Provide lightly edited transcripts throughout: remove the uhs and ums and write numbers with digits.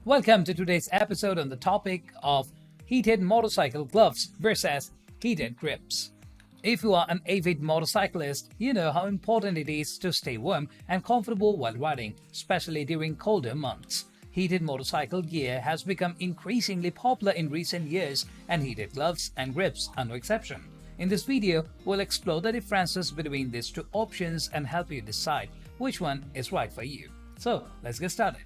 Welcome to today's episode on the topic of heated motorcycle gloves versus heated grips. If you are an avid motorcyclist, you know how important it is to stay warm and comfortable while riding, especially during colder months. Heated motorcycle gear has become increasingly popular in recent years, and heated gloves and grips are no exception. In this video, we'll explore the differences between these two options and help you decide which one is right for you. So, let's get started.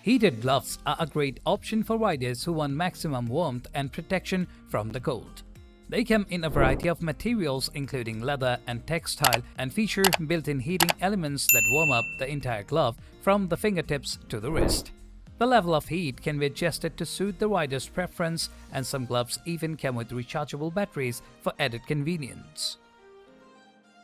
Heated gloves are a great option for riders who want maximum warmth and protection from the cold. They come in a variety of materials including leather and textile and feature built-in heating elements that warm up the entire glove from the fingertips to the wrist. The level of heat can be adjusted to suit the rider's preference, and some gloves even come with rechargeable batteries for added convenience.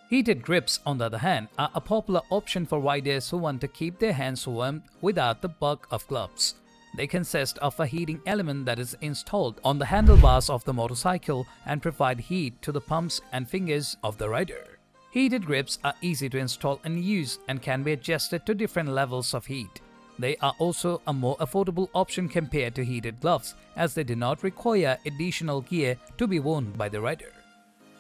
Heated grips, on the other hand, are a popular option for riders who want to keep their hands warm without the bulk of gloves. They consist of a heating element that is installed on the handlebars of the motorcycle and provide heat to the palms and fingers of the rider. Heated grips are easy to install and use and can be adjusted to different levels of heat. They are also a more affordable option compared to heated gloves, as they do not require additional gear to be worn by the rider.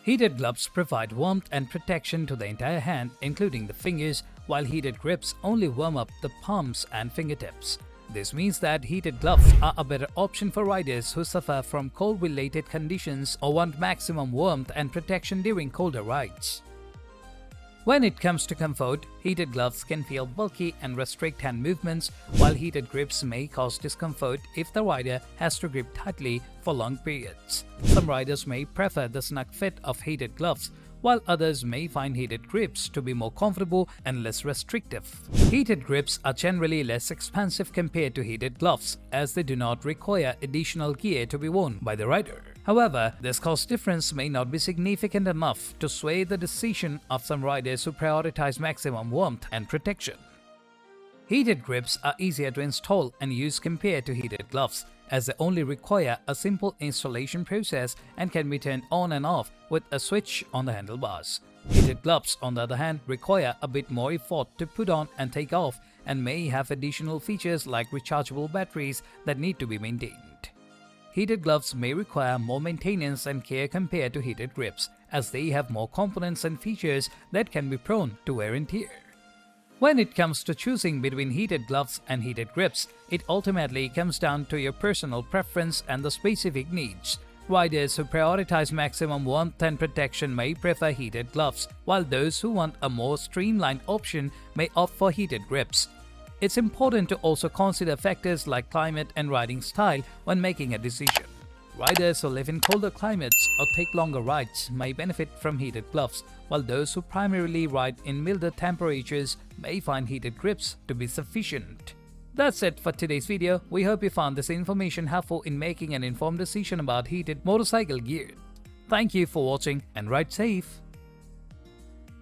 Heated gloves provide warmth and protection to the entire hand, including the fingers, while heated grips only warm up the palms and fingertips. This means that heated gloves are a better option for riders who suffer from cold-related conditions or want maximum warmth and protection during colder rides. When it comes to comfort, heated gloves can feel bulky and restrict hand movements, while heated grips may cause discomfort if the rider has to grip tightly for long periods. Some riders may prefer the snug fit of heated gloves, while others may find heated grips to be more comfortable and less restrictive. Heated grips are generally less expensive compared to heated gloves, as they do not require additional gear to be worn by the rider. However, this cost difference may not be significant enough to sway the decision of some riders who prioritize maximum warmth and protection. Heated grips are easier to install and use compared to heated gloves, as they only require a simple installation process and can be turned on and off with a switch on the handlebars. Heated gloves, on the other hand, require a bit more effort to put on and take off and may have additional features like rechargeable batteries that need to be maintained. Heated gloves may require more maintenance and care compared to heated grips, as they have more components and features that can be prone to wear and tear. When it comes to choosing between heated gloves and heated grips, it ultimately comes down to your personal preference and the specific needs. Riders who prioritize maximum warmth and protection may prefer heated gloves, while those who want a more streamlined option may opt for heated grips. It's important to also consider factors like climate and riding style when making a decision. Riders who live in colder climates or take longer rides may benefit from heated gloves, while those who primarily ride in milder temperatures may find heated grips to be sufficient. That's it for today's video. We hope you found this information helpful in making an informed decision about heated motorcycle gear. Thank you for watching and ride safe.